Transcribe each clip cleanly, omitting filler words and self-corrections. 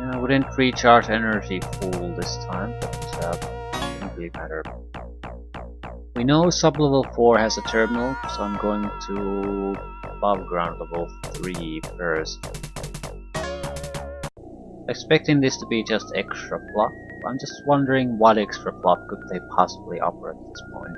We didn't recharge energy full this time, but didn't really matter. We know sublevel 4 has a terminal, so I'm going to above ground level 3 first. Expecting this to be just extra fluff. I'm just wondering what extra fluff could they possibly offer at this point.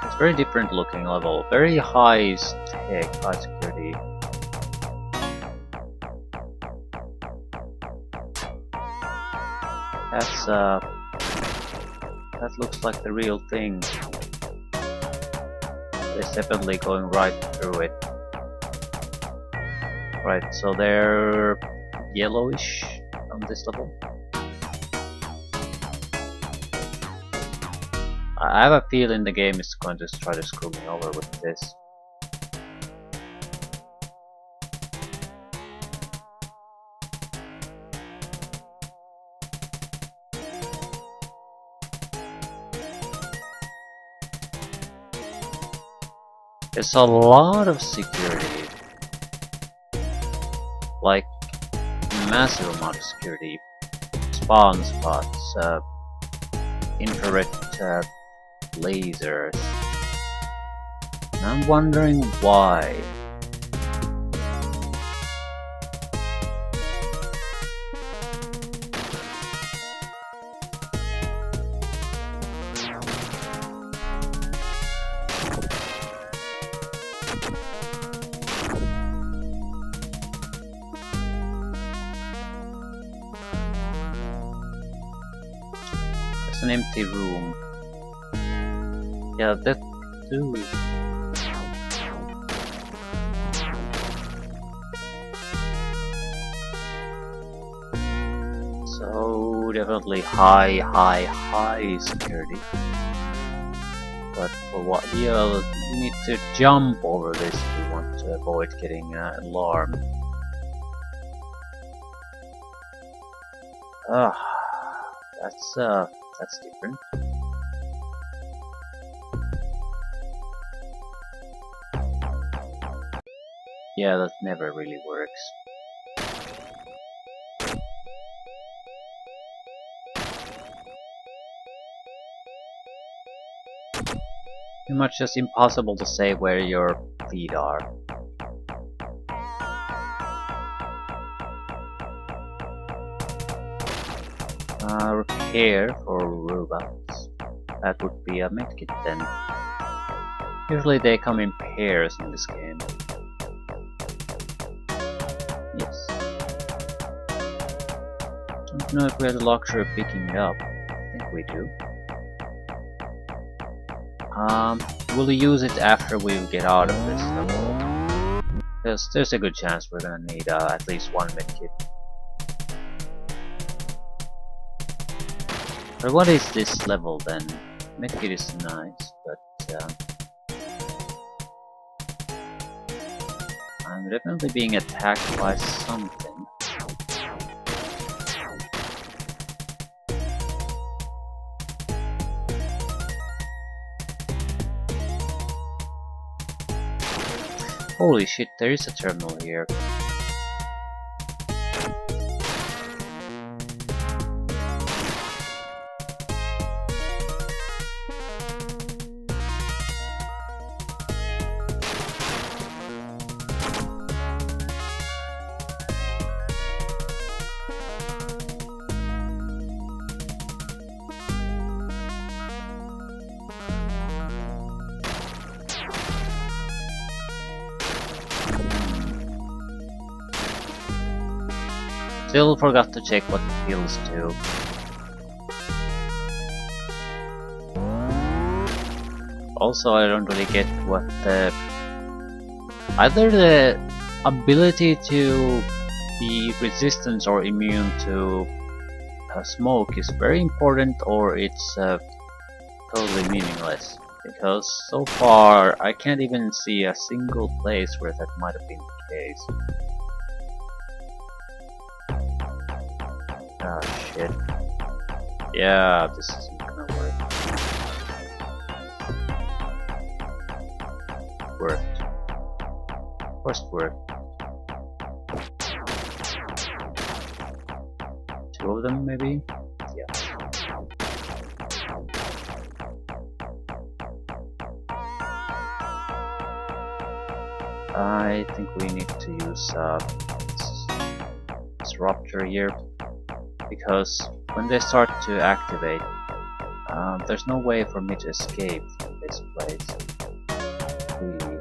It's very different looking level, very high tech, high security. That looks like the real thing. It's definitely going right through it. Right, so they're yellowish on this level. I have a feeling the game is going to try to screw me over with this. There's a lot of security. Like, massive amount of security. Spawn spots, infrared lasers. And I'm wondering why. It's an empty room. Yeah, that too. So definitely high security. But for what you need to jump over this if you want to avoid getting alarmed. That's different. Yeah, that never really works. Pretty much just impossible to say where your feet are. Repair for robots. That would be a medkit then. Usually they come in pairs in this game. Yes. Don't know if we have the luxury of picking it up. I think we do. We'll use it after we get out of this level. There's a good chance we're gonna need at least one medkit. But what is this level then? Medkit is nice, but I'm definitely being attacked by something. Holy shit, there is a terminal here. Still forgot to check what the pills do. Also, I don't really get what the... Either the ability to be resistant or immune to smoke is very important, or it's totally meaningless. Because so far, I can't even see a single place where that might have been the case. Oh shit. Yeah, this isn't gonna work. worked. Of course it worked. 2 of them maybe? Yeah. I think we need to use Disruptor here, because when they start to activate, there's no way for me to escape from this place. Really.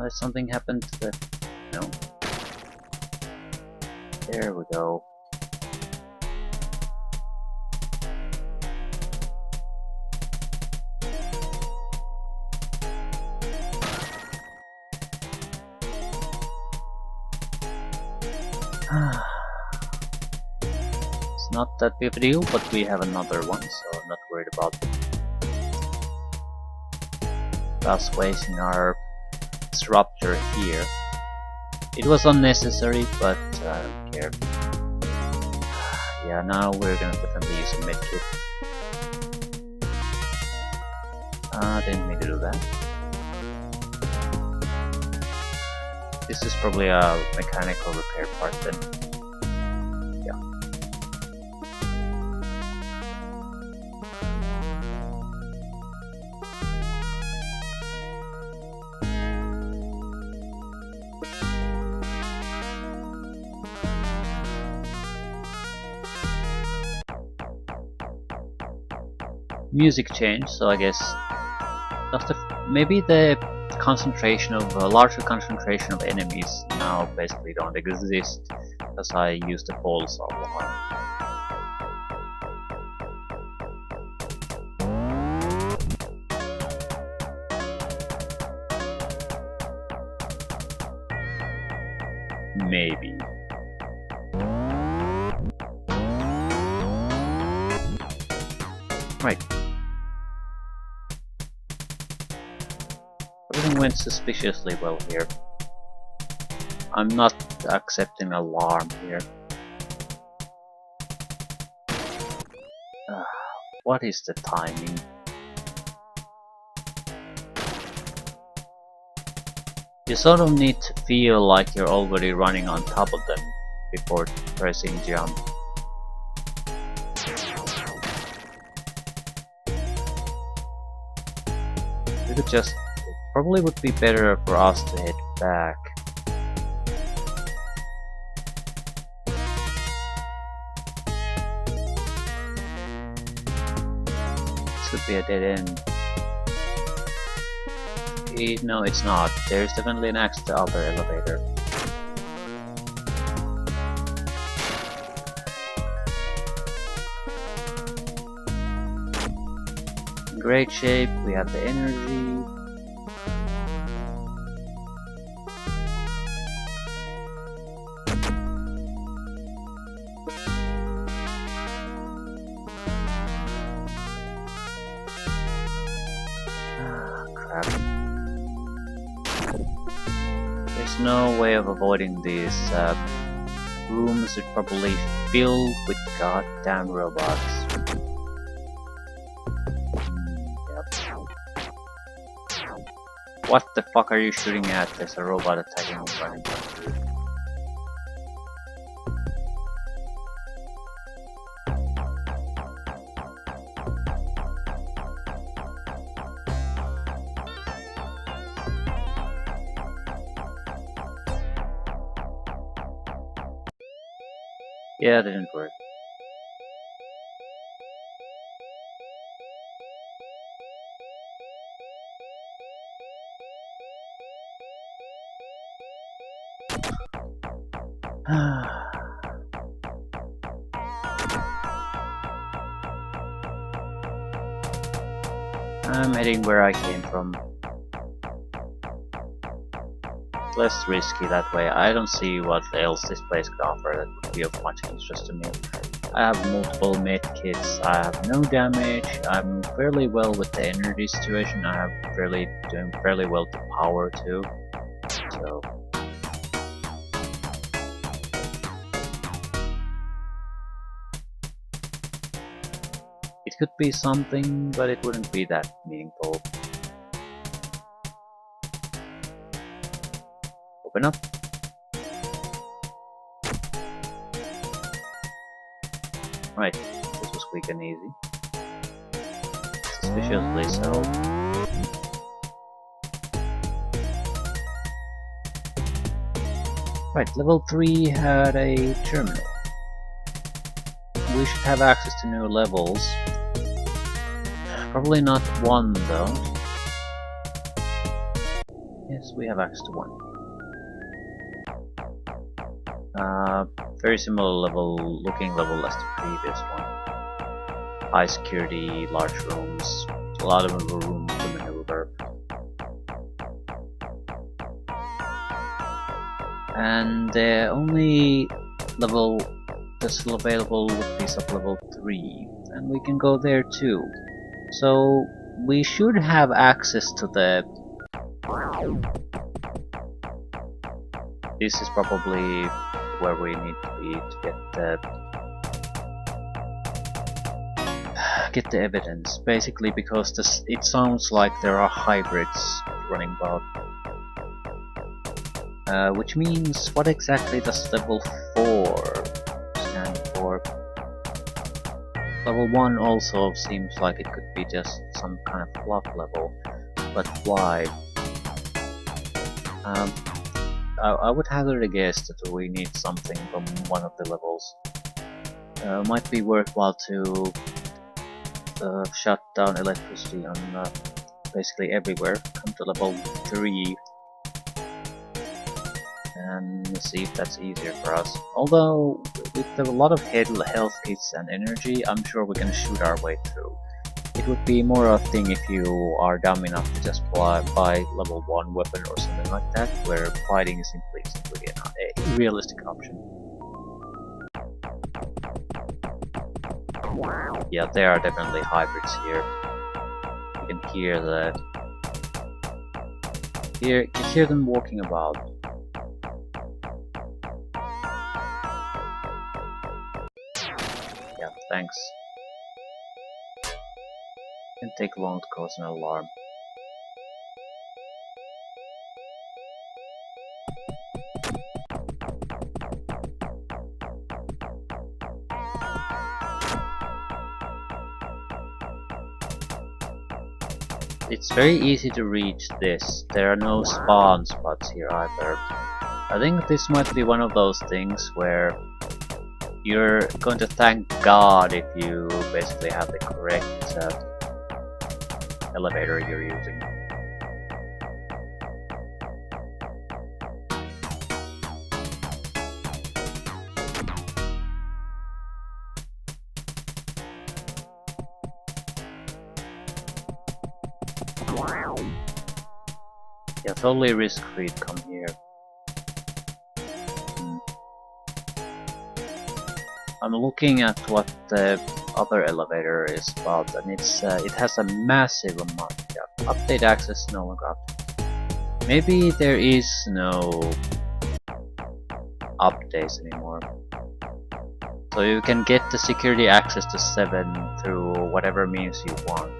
Something happened to the... no. There we go. It's not that big of a deal, but we have another one, so I'm not worried about us wasting our Disruptor here. It was unnecessary, but I don't care. Yeah, now we're gonna definitely use a medkit. Didn't mean to do that. This is probably a mechanical repair part then. Yeah. Music change, so I guess maybe the concentration of a larger concentration of enemies now basically don't exist because I used the false alarm. Maybe. Right. Everything went suspiciously well here. I'm not accepting alarm here. What is the timing? You sort of need to feel like you're already running on top of them before pressing jump. We could just... probably would be better for us to head back. This could be a dead end. No, it's not. There's definitely an exit to other elevator. In great shape, we have the energy. There's no way of avoiding these rooms are probably filled with goddamn robots. Yep. What the fuck are you shooting at? There's a robot attacking me running. Yeah, that didn't work. I'm heading where I came from. Less risky that way. I don't see what else this place could offer that would be of much interest to me. I have multiple medkits, I have no damage, I'm fairly well with the energy situation, I have doing fairly well to power too. So could be something, but it wouldn't be that meaningful. Open up. Right, this was quick and easy. Suspiciously so. Right, level 3 had a terminal. We should have access to new levels. Probably not 1 though. Yes, we have access to 1. Very similar looking level as the previous one. High security, large rooms, a lot of room to maneuver. And the only level that's still available would be sub-level 3, and we can go there too. So we should have access to the... This is probably where we need to be to get the evidence. Basically because it sounds like there are hybrids running about. Which means, what exactly does level 4 stand for? Level 1 also seems like it could be just some kind of fluff level, but why? I would hazard a guess that we need something from one of the levels. Might be worthwhile to shut down electricity on basically everywhere. Come to level 3 and see if that's easier for us. Although, with a lot of health kits and energy, I'm sure we can shoot our way through. It would be more a thing if you are dumb enough to just buy level 1 weapon or something like that, where fighting is simply a realistic option. Yeah, there are definitely hybrids here. You can hear that. You can hear them walking about. Yeah, thanks. Can take long to cause an alarm. It's very easy to reach this. There are no spawn spots here either. I think this might be one of those things where you're going to thank God if you basically have the correct elevator you're using. Yeah, totally risk-free to come here. I'm looking at what the other elevator is about, and it has a massive amount. Yeah, update access no longer updated. Maybe there is no updates anymore. So you can get the security access to 7 through whatever means you want.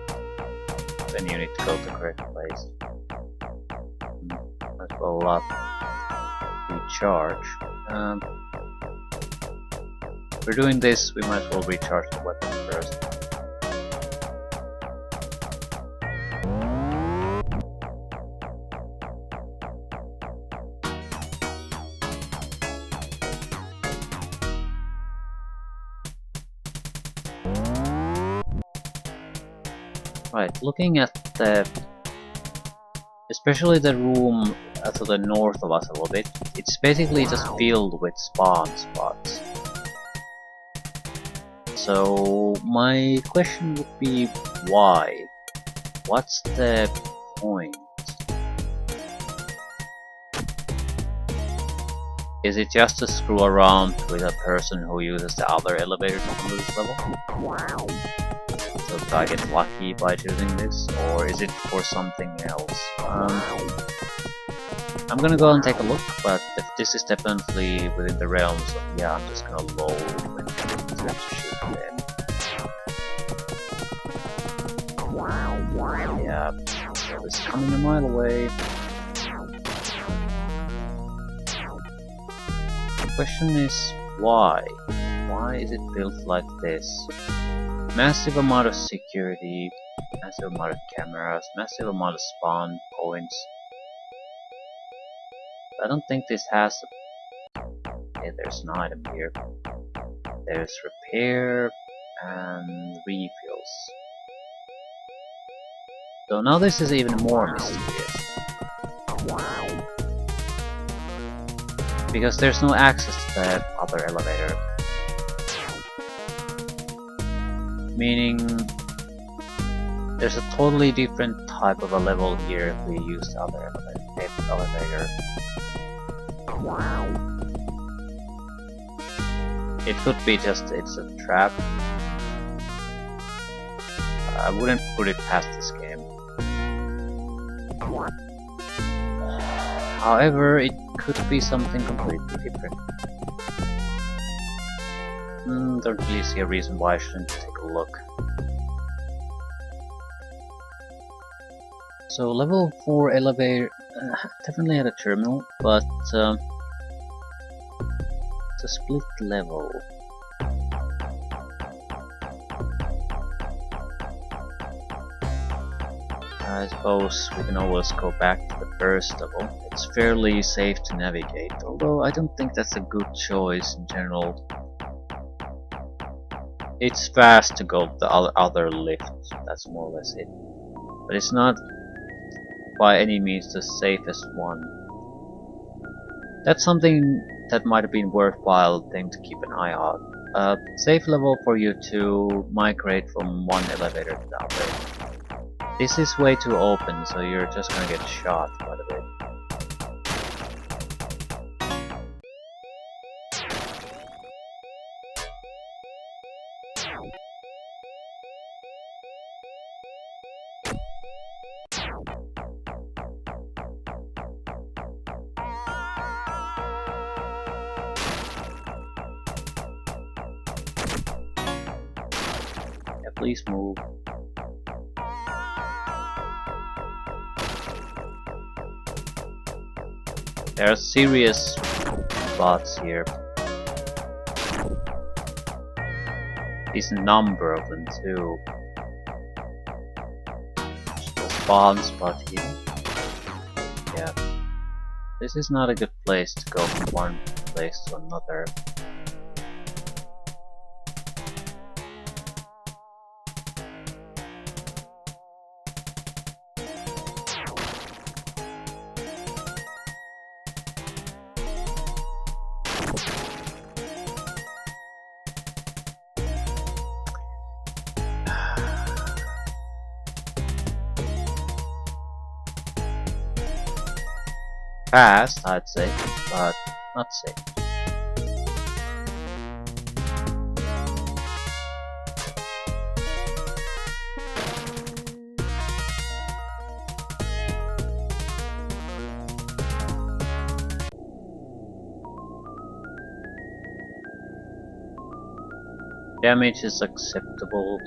Then you need to go to the correct place. Might as well recharge. If we're doing this, we might as well recharge the weapon first. Right, looking at especially the room to the north of us a little bit, it's basically just filled with spawn spots. So my question would be, why? What's the point? Is it just to screw around with a person who uses the other elevator to come to this level? So do I get lucky by choosing this, or is it for something else? I'm gonna go and take a look, but this is definitely within the realms of, yeah, I'm just gonna load when to shoot them. Yeah, it's coming a mile away. The question is why? Why is it built like this? Massive amount of security, massive amount of cameras, massive amount of spawn points. I don't think this has a... Okay, there's an item here. There's repair and refills. So now this is even more mysterious. Because there's no access to the other elevator. Meaning there's a totally different type of a level here if we use the other elevator. It could be just it's a trap. I wouldn't put it past this game. However, it could be something completely different. Don't really see a reason why I shouldn't take a look. So level 4 elevator definitely had a terminal, but it's a split level. I suppose we can always go back to the first level. It's fairly safe to navigate, although I don't think that's a good choice in general. It's fast to go to the other lift, that's more or less it. But it's not by any means the safest one. That's something that might have been worthwhile thing to keep an eye on. Safe level for you to migrate from one elevator to the other. This is way too open, so you're just gonna get shot quite a bit. Yeah, please move. There are serious bots here. Decent number of them too. The spawn spot here. Yeah. This is not a good place to go from one place to another. Fast, I'd say, but not safe. Damage is acceptable.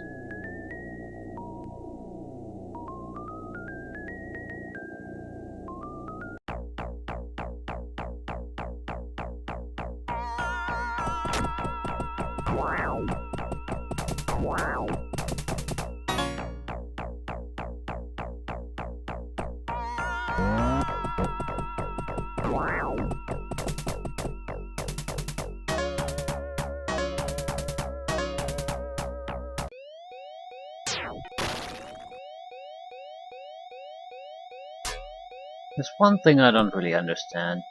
There's one thing I don't really understand.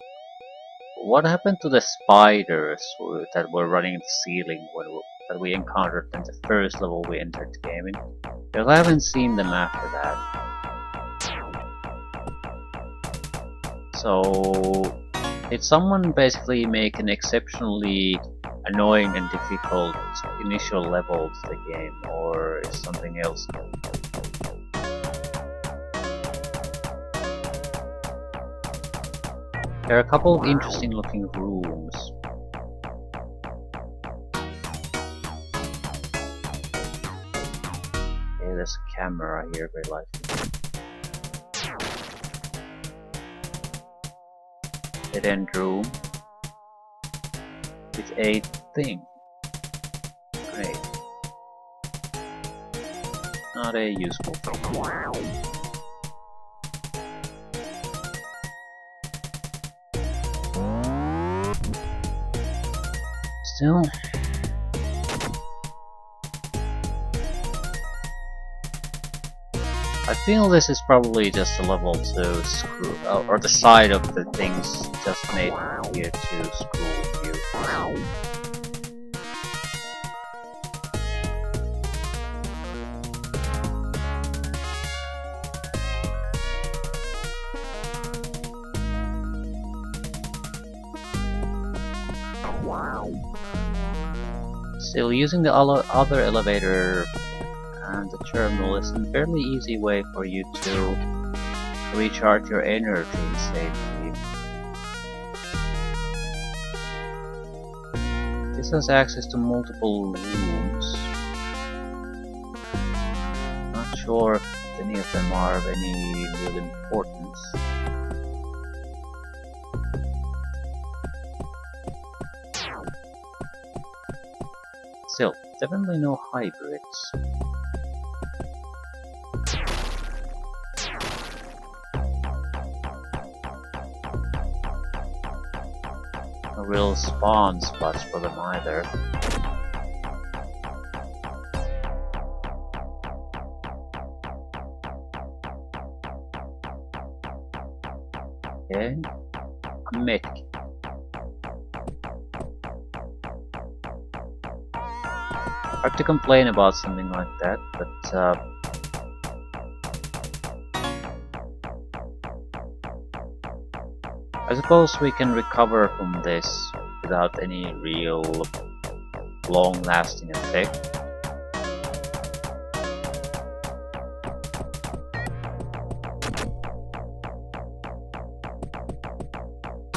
What happened to the spiders that were running the ceiling that we encountered in the first level we entered the game in? Because I haven't seen them after that. So did someone basically make an exceptionally annoying and difficult initial level to the game, or is something else? There are a couple of interesting looking rooms. Okay, there's a camera here, very likely. Dead end room with a thing. Great. Not a useful thing. Still. I feel this is probably just a level to screw, or the side of the things just made here to screw with you. Still, using the other elevator and the terminal is a fairly easy way for you to recharge your energy safely. This has access to multiple rooms. Not sure if any of them are of any real importance. Still, definitely no hybrids. No real spawn spots for them either. Okay, a medkit. Hard to complain about something like that, but I suppose we can recover from this without any real long-lasting effect.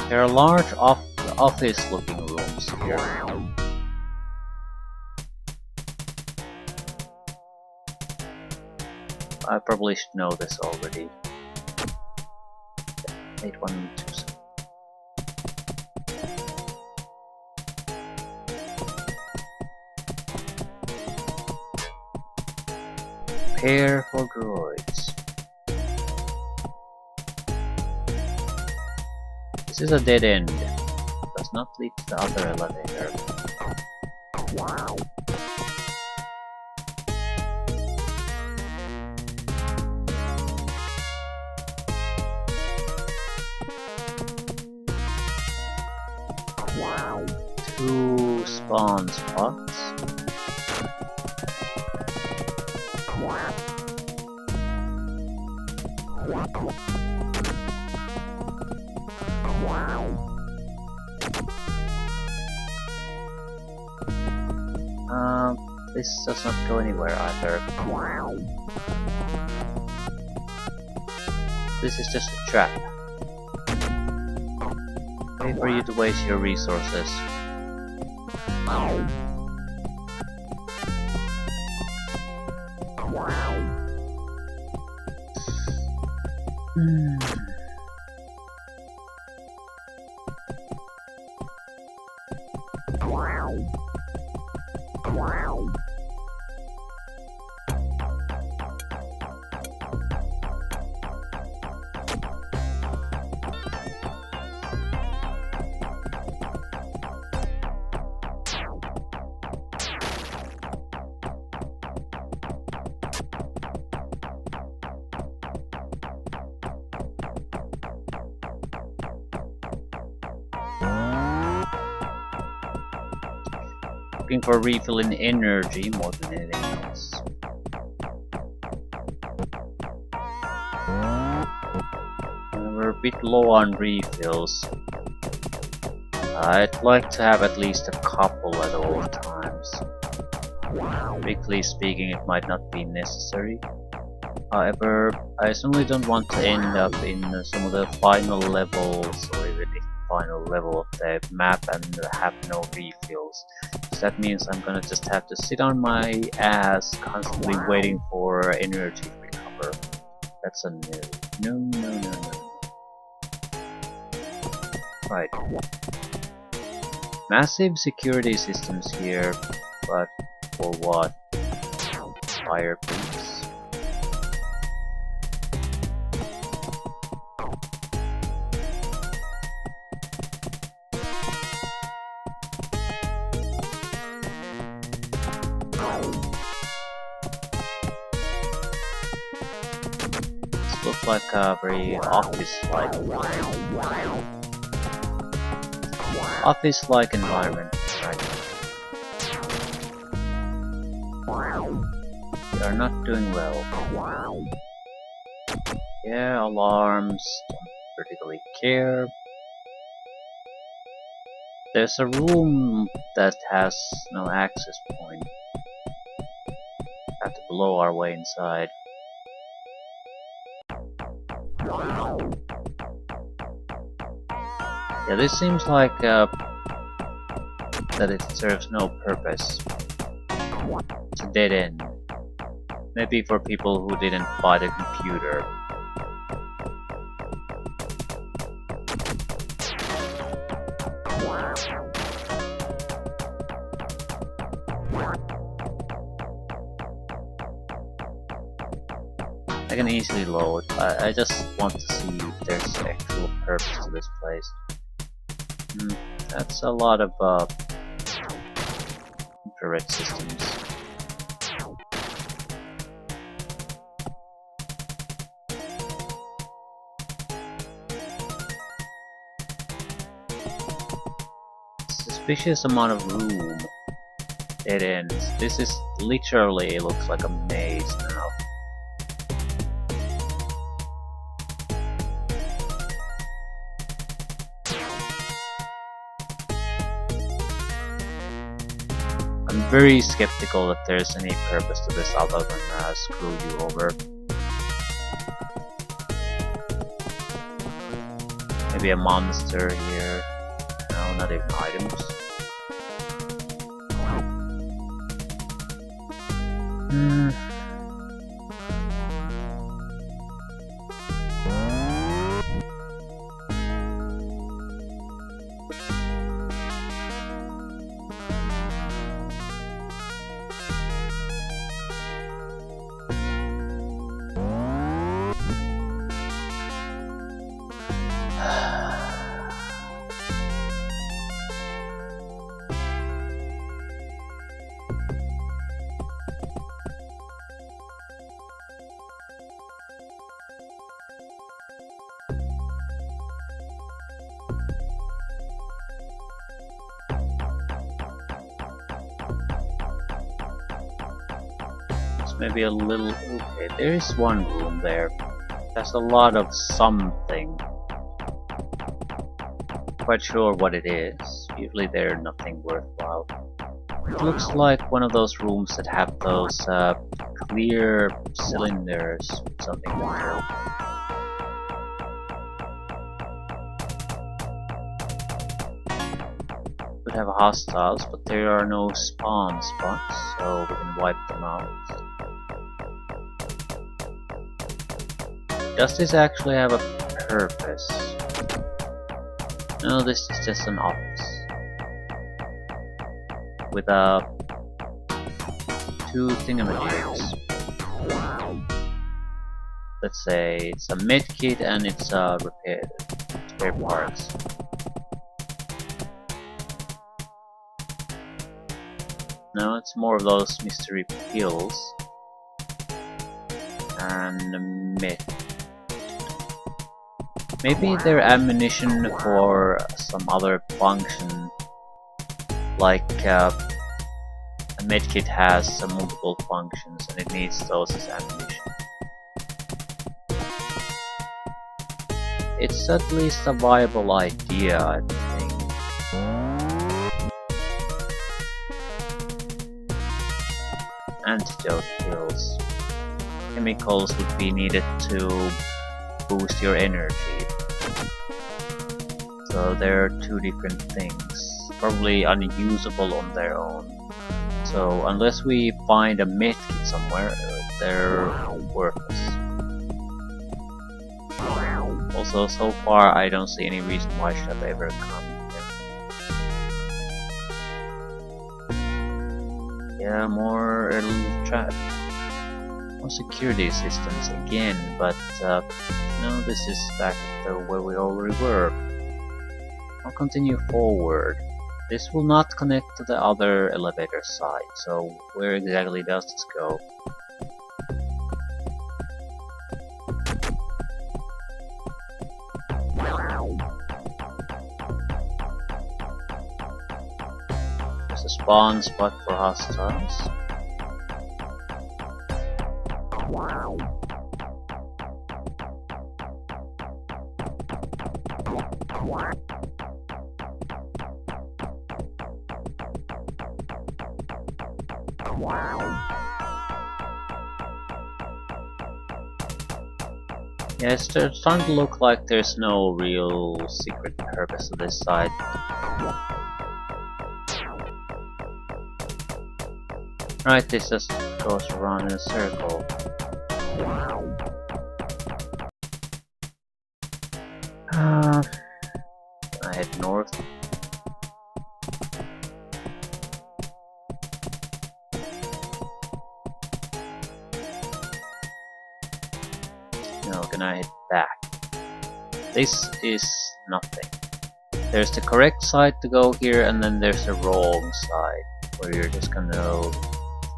There are large office-looking rooms here. I probably should know this already. 8127. Prepare for droids. This is a dead end. Does not lead to the other elevator. Wow. Two spawn spots. This does not go anywhere either. This is just a trap. Way for you to waste your resources. Looking for refill in energy more than anything else. We're a bit low on refills. I'd like to have at least a couple at all times. Strictly speaking, it might not be necessary. However, I certainly don't want to end up in some of the final levels or even the final level of the map and have no refills. course that means I'm gonna just have to sit on my ass constantly waiting for energy to recover. That's a no. No, no, no, no. Right. Massive security systems here, but for what? Fire peaks. This looks like a very office-like environment, right? We are not doing well. Yeah, alarms, don't particularly care. There's a room that has no access point. Have to blow our way inside. Yeah, this seems like that it serves no purpose. It's a dead end. Maybe for people who didn't buy the computer. I can easily load. I just want to see if there's actual purpose to this place. That's a lot of infrared systems. Suspicious amount of room. Dead ends. This is literally looks like a maze now. I'm very skeptical that there's any purpose to this other than screw you over. Maybe a monster here. No, not even items. Maybe a little. Okay, there is one room there. There's a lot of something. Quite sure what it is. Usually they're nothing worthwhile. It looks like one of those rooms that have those clear cylinders with something in there. Could have hostiles, but there are no spawn spots, so we can wipe them out. Does this actually have a purpose? No, this is just an office. With two thingamajigs. Let's say it's a medkit and it's spare parts. No, it's more of those mystery pills. And a med. Maybe they're ammunition for some other function, like a medkit has multiple functions and it needs those as ammunition. It's at least a viable idea, I think. Antidote pills. Chemicals would be needed to boost your energy. So there are two different things. probably unusable on their own. So unless we find a medkit somewhere, they're worthless. Also, so far I don't see any reason why I should have ever come here. Yeah, more security systems again, but no, this is back to where we already were. I'll continue forward. This will not connect to the other elevator side, so where exactly does this go? There's a spawn spot for hostiles. Yeah, it's starting to look like there's no real secret purpose to this side. Right, this just goes around in a circle. I head north. No, can I head back? This is nothing. There's the correct side to go here, and then there's the wrong side, where you're just gonna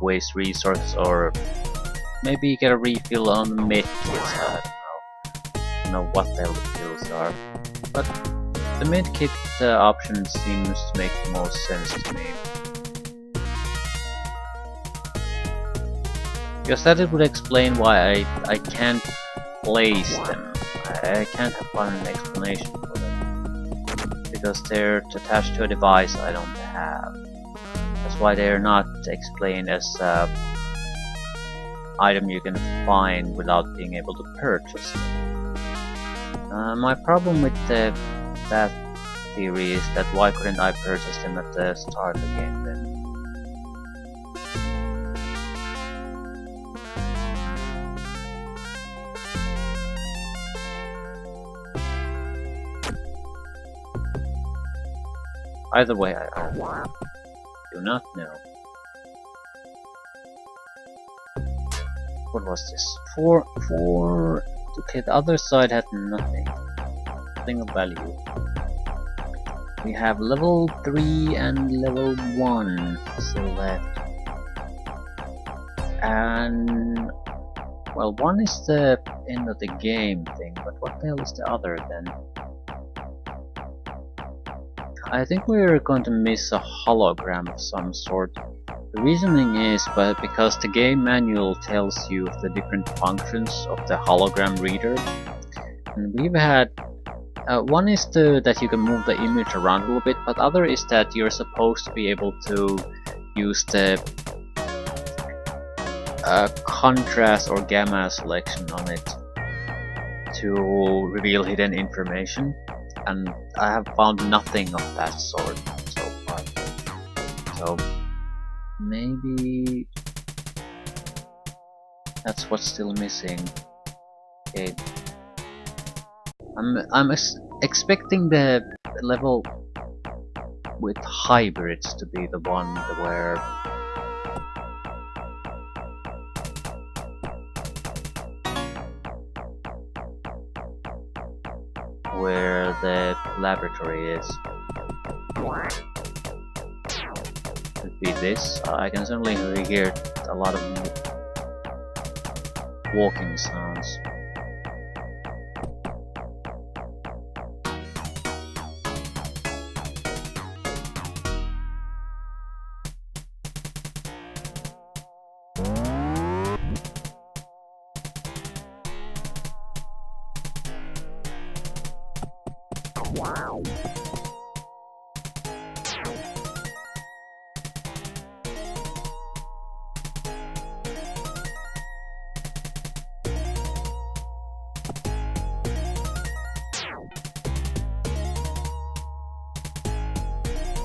waste resources, or maybe get a refill on the medkits. I don't know what the hell the pills are, but the medkit option seems to make the most sense to me. Because that would explain why I can't place them. I can't find an explanation for them. Because they're attached to a device I don't have. That's why they're not explained as an item you can find without being able to purchase them. My problem with that theory is that why couldn't I purchase them at the start of the game then? Either way, I do not know. What was this? Four. Okay, the other side had nothing. Nothing of value. We have level 3 and level 1 still left. And well, one is the end of the game thing, but what the hell is the other then? I think we're going to miss a hologram of some sort. The reasoning is because the game manual tells you the different functions of the hologram reader. And we've had one is that you can move the image around a little bit, but other is that you're supposed to be able to use the contrast or gamma selection on it to reveal hidden information. And I have found nothing of that sort so far. So maybe that's what's still missing. Okay, I'm expecting the level with hybrids to be the one where the laboratory is. Could be this. I can certainly hear a lot of walking sounds.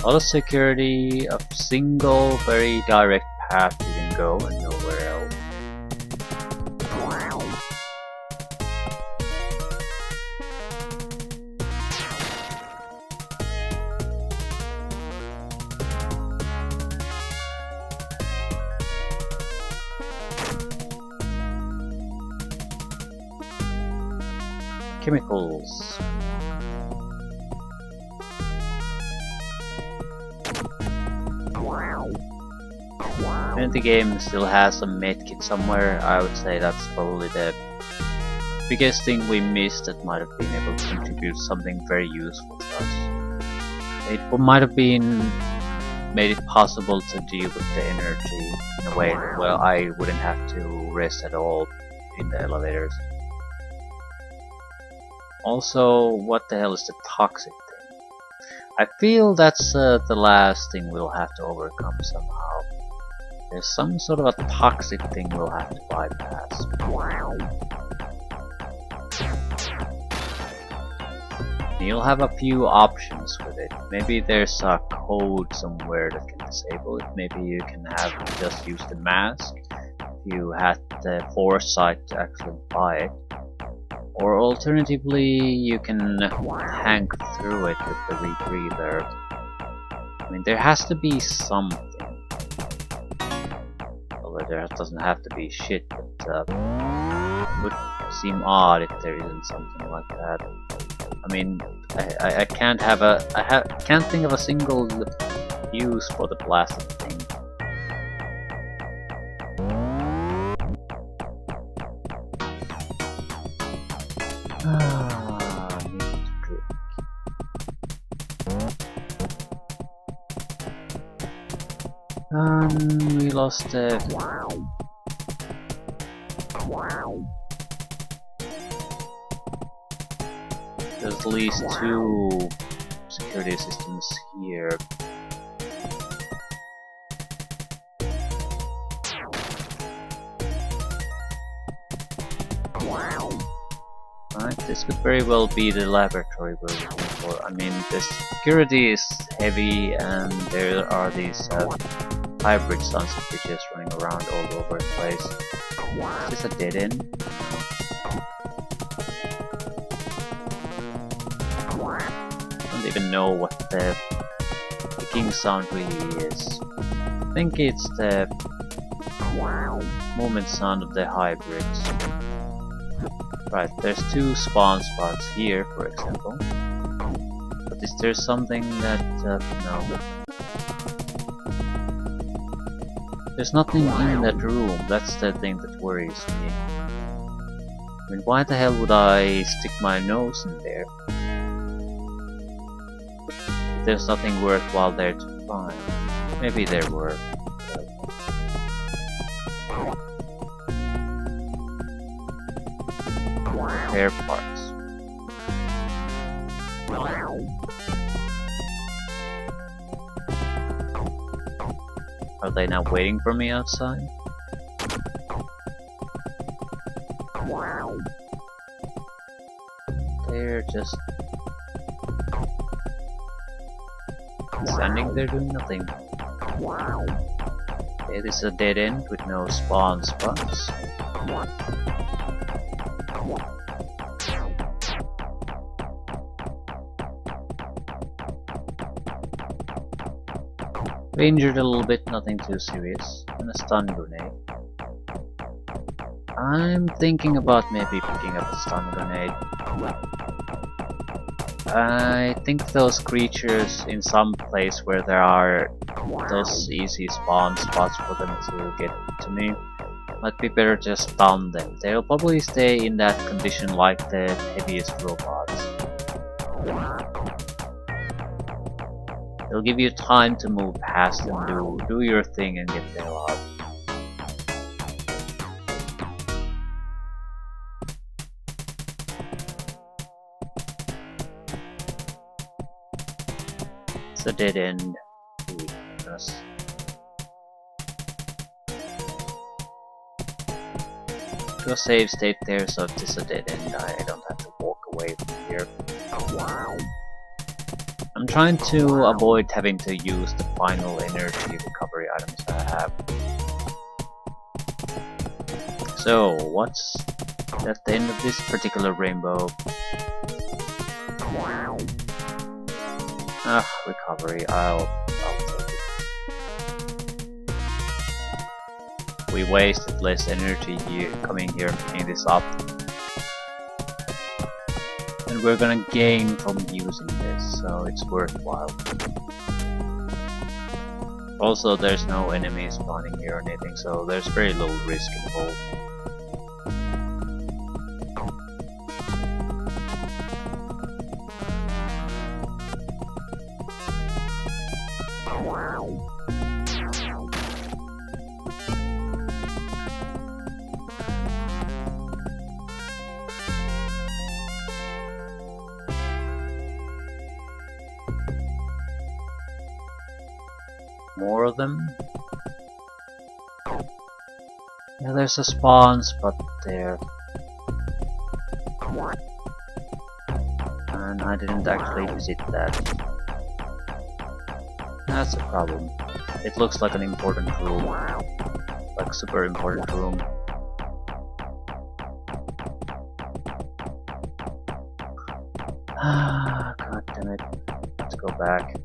lot of security, a single very direct path you can go and nowhere else. Chemicals. And the game still has a medkit somewhere. I would say that's probably the biggest thing we missed that might have been able to contribute something very useful to us. It might have been made it possible to deal with the energy in a way that, well, I wouldn't have to rest at all in the elevators. Also, what the hell is the toxic thing? I feel that's the last thing we'll have to overcome somehow. There's some sort of a toxic thing we'll have to bypass. You'll have a few options with it. Maybe there's a code somewhere that can disable it. Maybe you can have just use the mask if you had the foresight to actually buy it. Or alternatively, you can hang through it with the rebreather. I mean, there has to be something. Although there doesn't have to be shit, but it would seem odd if there isn't something like that. I mean, I can't have can't think of a single use for the blasted thing. We lost it. There's at least 2 security systems here. Right, this could very well be the laboratory we're looking for. I mean, the security is heavy and there are these hybrid sons of bitches running around all over the place. Is this a dead end? I don't even know what the clicking sound really is. I think it's the movement sound of the hybrids. Right, there's 2 spawn spots here, for example. But is there something that... no. There's nothing in that room, that's the thing that worries me. I mean, why the hell would I stick my nose in there? If there's nothing worthwhile there to find. Maybe there were. Repair parts. Are they now waiting for me outside? They're just standing there doing nothing. Okay, this is a dead end with no spawn spots. Injured a little bit, nothing too serious, and a stun grenade. I'm thinking about maybe picking up the stun grenade. I think those creatures in some place where there are those easy spawn spots for them to get to me, might be better just stun them. They'll probably stay in that condition like the heaviest robots. It'll give you time to move past and do your thing and get the hell out. It's a dead end. Goodness. To a save state there, so if this is a dead end, I don't have to walk away from here. I'm trying to avoid having to use the final energy recovery items I have. So, what's at the end of this particular rainbow? Ah, recovery, I'll take it. We wasted less energy here, coming here and picking this up. And we're gonna gain from using this, so it's worthwhile. Also, there's no enemies spawning here or anything, so there's very little risk involved. More of them. Yeah, there's a spawn spot there. And I didn't actually visit that. That's a problem. It looks like an important room. Like super important room. Ah, god damn it. Let's go back.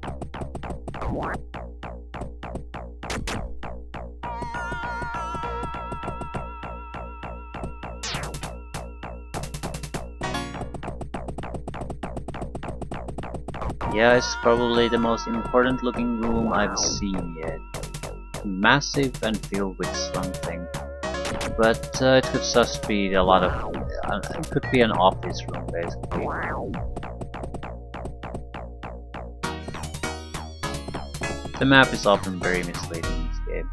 Yeah, it's probably the most important looking room I've seen yet. Massive and filled with something. But it could just be a lot of... it could be an office room basically. The map is often very misleading in this game.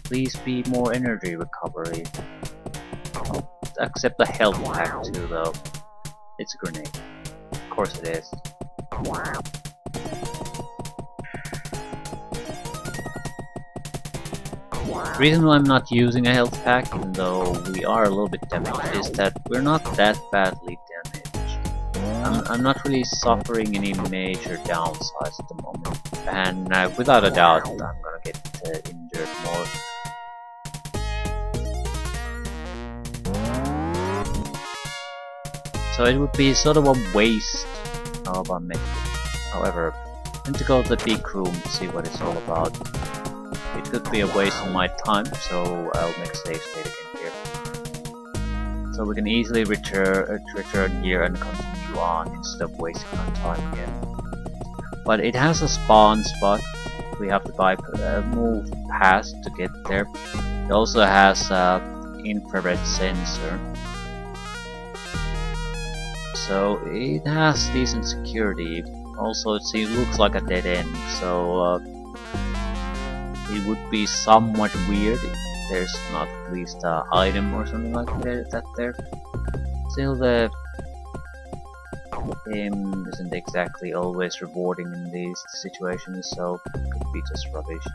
Please be more energy recovery. Accept the health pack too though. It's a grenade. Of course it is. The reason why I'm not using a health pack, even though we are a little bit damaged, is that we're not that badly damaged. I'm not really suffering any major downsides at the moment, and without a doubt I'm gonna get injured more. So it would be sort of a waste of a method. However, I need to go to the big room to see what it's all about. It could be a waste of my time, so I'll make a save state again here. So we can easily return here and continue on instead of wasting our time again. But it has a spawn spot. We have to move past to get there. It also has an infrared sensor. So it has decent security. Also, it looks like a dead end, so it would be somewhat weird if there's not at least an item or something like that there. Still, the game isn't exactly always rewarding in these situations, so it could be just rubbish.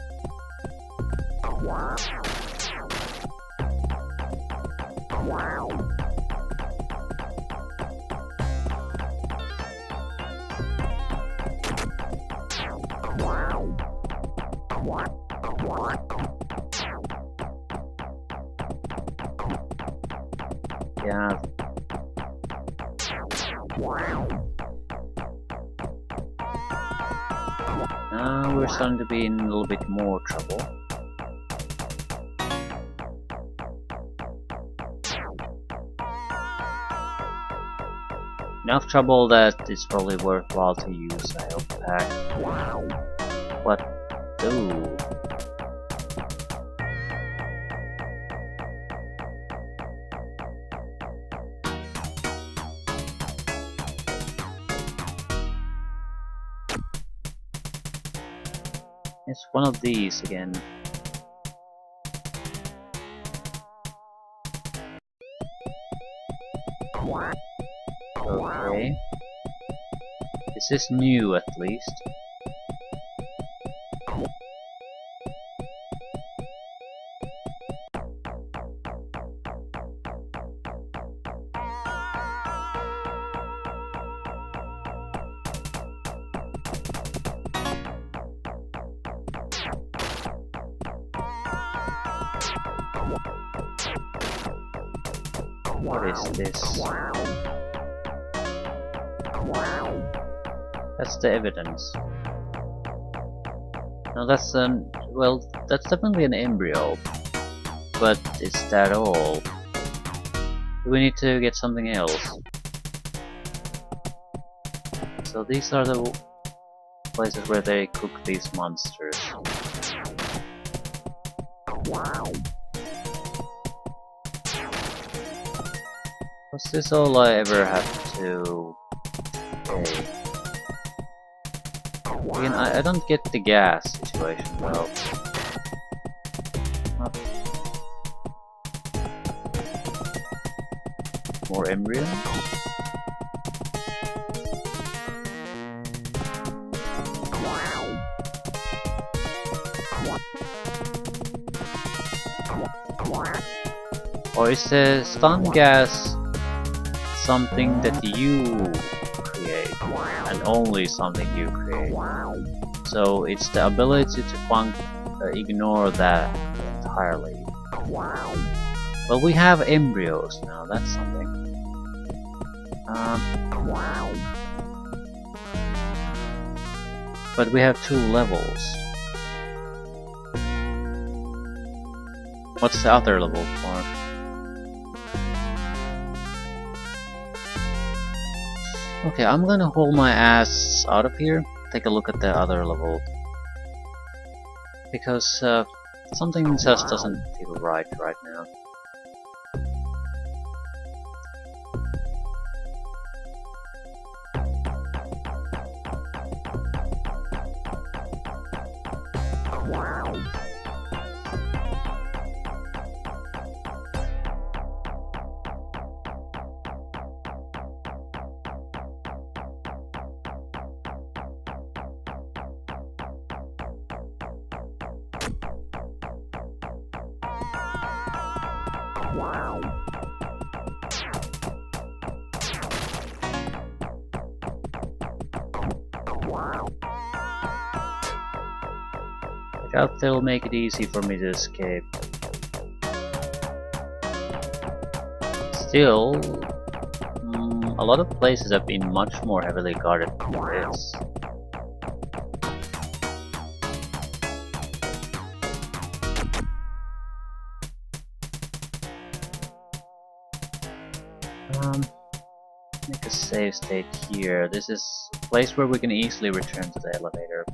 Yeah. Now we're starting to be in a little bit more trouble. Enough trouble that it's probably worthwhile to use a health pack. What? Ooh. It's one of these again. Okay. This is new at least. What is this? That's the evidence. Now that's well, that's definitely an embryo. But is that all? Do we need to get something else? So these are the places where they cook these monsters. Was this all I ever have to pay? Again, I don't get the gas situation though. More embryo? Or is the stun gas something that you create, and only something you create? So it's the ability to ignore that entirely. Well, we have embryos now, that's something. But we have 2 levels. What's the other level for? Okay, I'm gonna hold my ass out of here, take a look at the other level. Because something just doesn't feel right now. I doubt they'll make it easy for me to escape. Still, a lot of places have been much more heavily guarded than this. Make a save state here. This is a place where we can easily return to the elevator.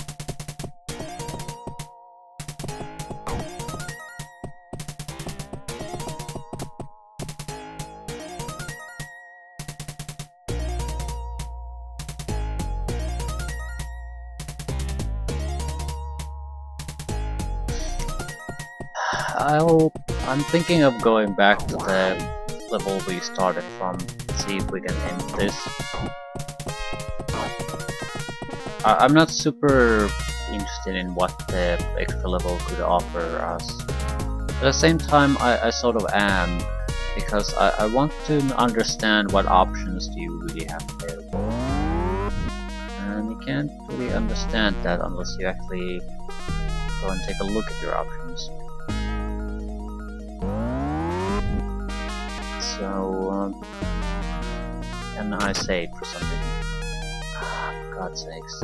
I'm thinking of going back to the level we started from, see if we can end this. I'm not super interested in what the extra level could offer us. But at the same time, I sort of am, because I want to understand what options do you really have available. And you can't really understand that unless you actually go and take a look at your options. So, can I save for something? For God's sakes.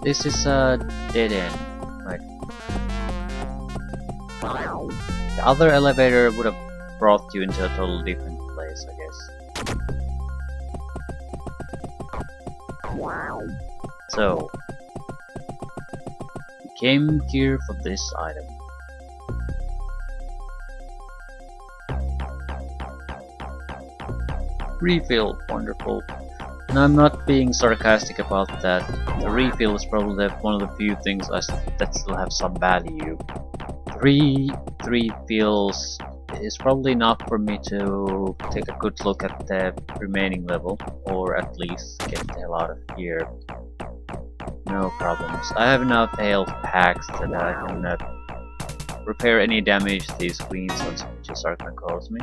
This is a dead end, right? The other elevator would have brought you into a totally different place, I guess. So, we came here for this item. Refill, wonderful. And I'm not being sarcastic about that. The refill is probably one of the few things that still have some value. 3 refills is probably enough for me to take a good look at the remaining level, or at least get the hell out of here. No problems. I have enough health packs that I can repair any damage these queen switches are gonna cause me.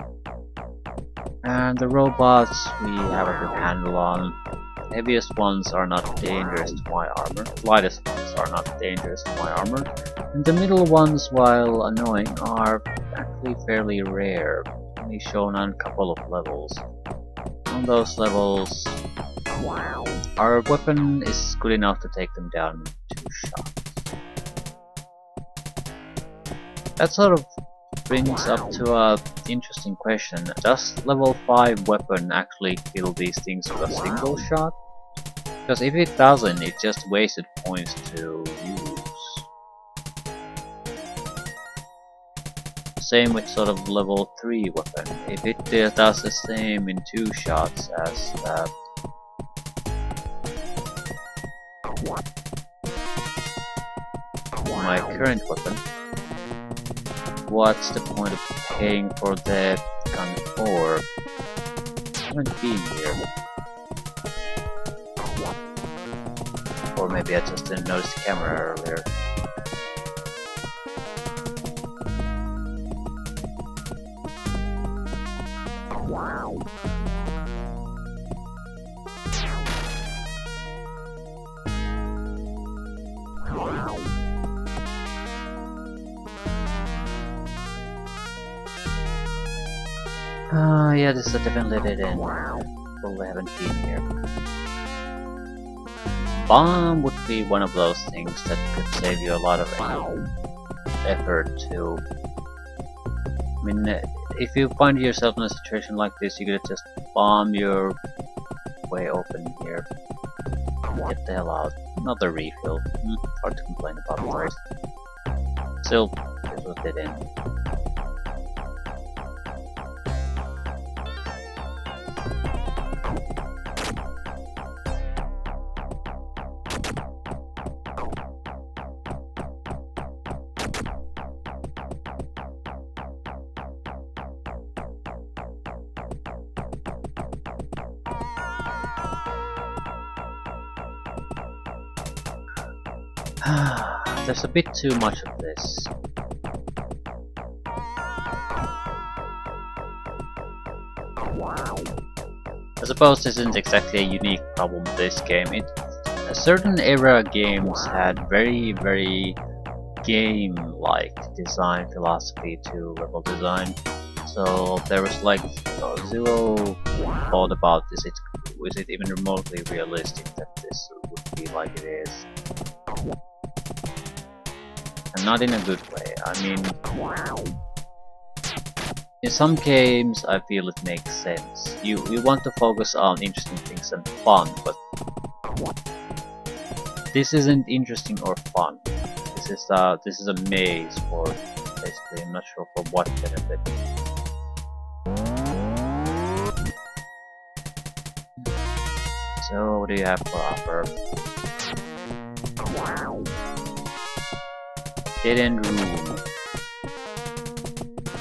And the robots we have a good handle on. The heaviest ones are not dangerous to my armor. The lightest ones are not dangerous to my armor. And the middle ones, while annoying, are actually fairly rare. only shown on a couple of levels. On those levels, our weapon is good enough to take them down in 2 shots. That sort of brings up to a interesting question. Does level 5 weapon actually kill these things with a single shot? Because if it doesn't, it just wasted points to use. Same with sort of level 3 weapon. If it does the same in 2 shots as that, my current weapon, what's the point of paying for the gun 4? I haven't been here. Or maybe I just didn't notice the camera earlier. Yeah, this is definitely dead end. Probably haven't been here. Bomb would be one of those things that could save you a lot of effort to... I mean, if you find yourself in a situation like this, you could just bomb your way open here. Get the hell out. Another refill. Hard to complain about the price. Still, this was dead end. There's a bit too much of this. I suppose this isn't exactly a unique problem with this game. A certain era games had very game-like design philosophy to level design. So there was like zero thought about is it even remotely realistic that this would be like it is. And not in a good way. I mean, in some games I feel it makes sense. You want to focus on interesting things and fun, but this isn't interesting or fun. This is a maze for basically, I'm not sure for what benefit. So what do you have for offer? Dead end room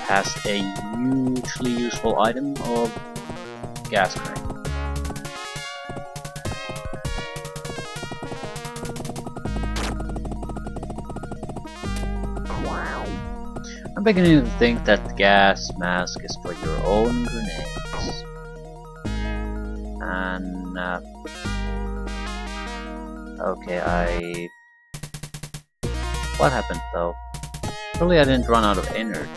has a hugely useful item of gas crank. I'm beginning to think that the gas mask is for your own grenades. And okay, what happened though? Probably I didn't run out of energy.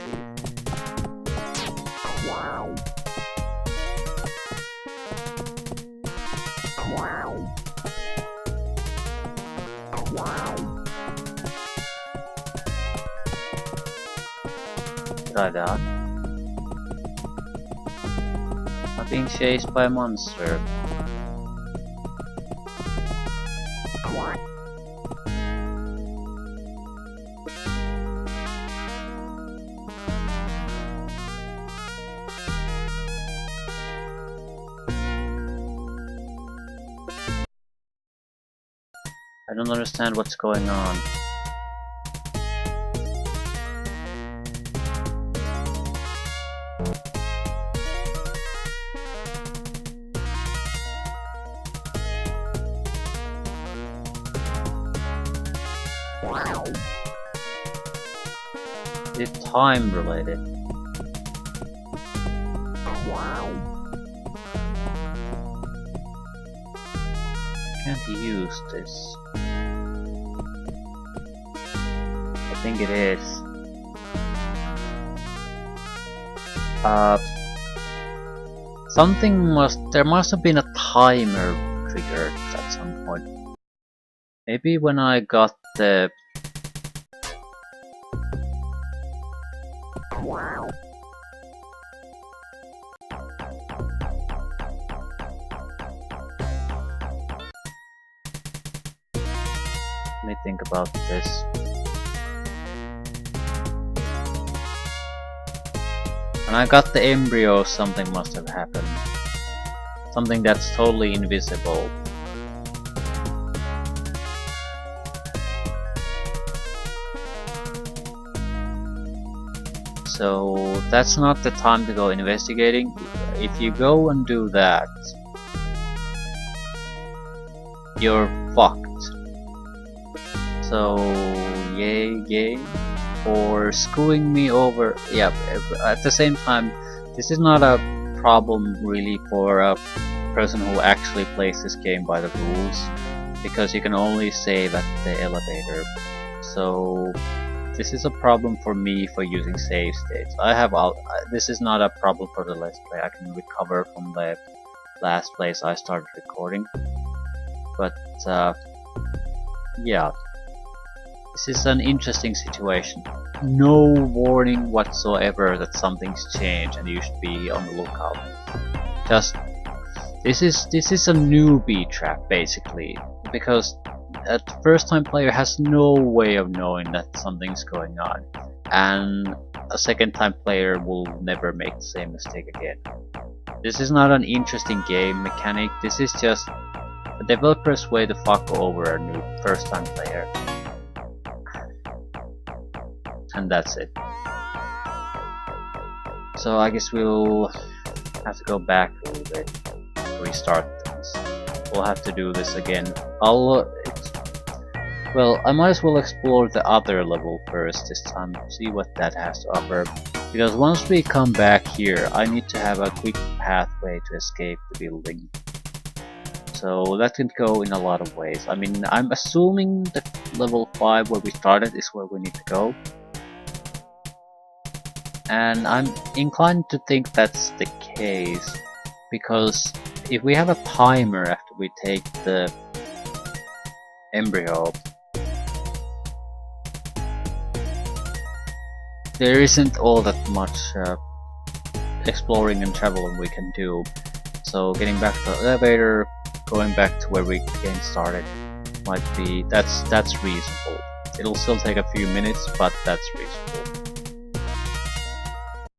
Did I die? I'm being chased by a monster. I don't understand what's going on. It's time related. Can't use this. I think it is. There must have been a timer triggered at some point. Maybe when I got the... Let me think about this. When I got the embryo, something must have happened. Something that's totally invisible. So that's not the time to go investigating. If you go and do that, you're fucked. So yay for screwing me over. Yeah, at the same time, this is not a problem really for a person who actually plays this game by the rules, because you can only save at the elevator. So this is a problem for me for using save states. This is not a problem for the Let's Play. I can recover from the last place I started recording. But yeah, this is an interesting situation. No warning whatsoever that something's changed and you should be on the lookout. Just this is a newbie trap basically, because a first time player has no way of knowing that something's going on, and a second time player will never make the same mistake again. This is not an interesting game mechanic, this is just a developer's way to fuck over a new first time player. And that's it. So I guess we'll have to go back a little bit, restart things. We'll have to do this again. Well, I might as well explore the other level first this time, see what that has to offer. Because once we come back here, I need to have a quick pathway to escape the building. So that can go in a lot of ways. I mean, I'm assuming that level 5 where we started is where we need to go. And I'm inclined to think that's the case, because if we have a timer after we take the embryo, there isn't all that much exploring and traveling we can do. So getting back to the elevator, going back to where we game started, might be that's reasonable. It'll still take a few minutes, but that's reasonable.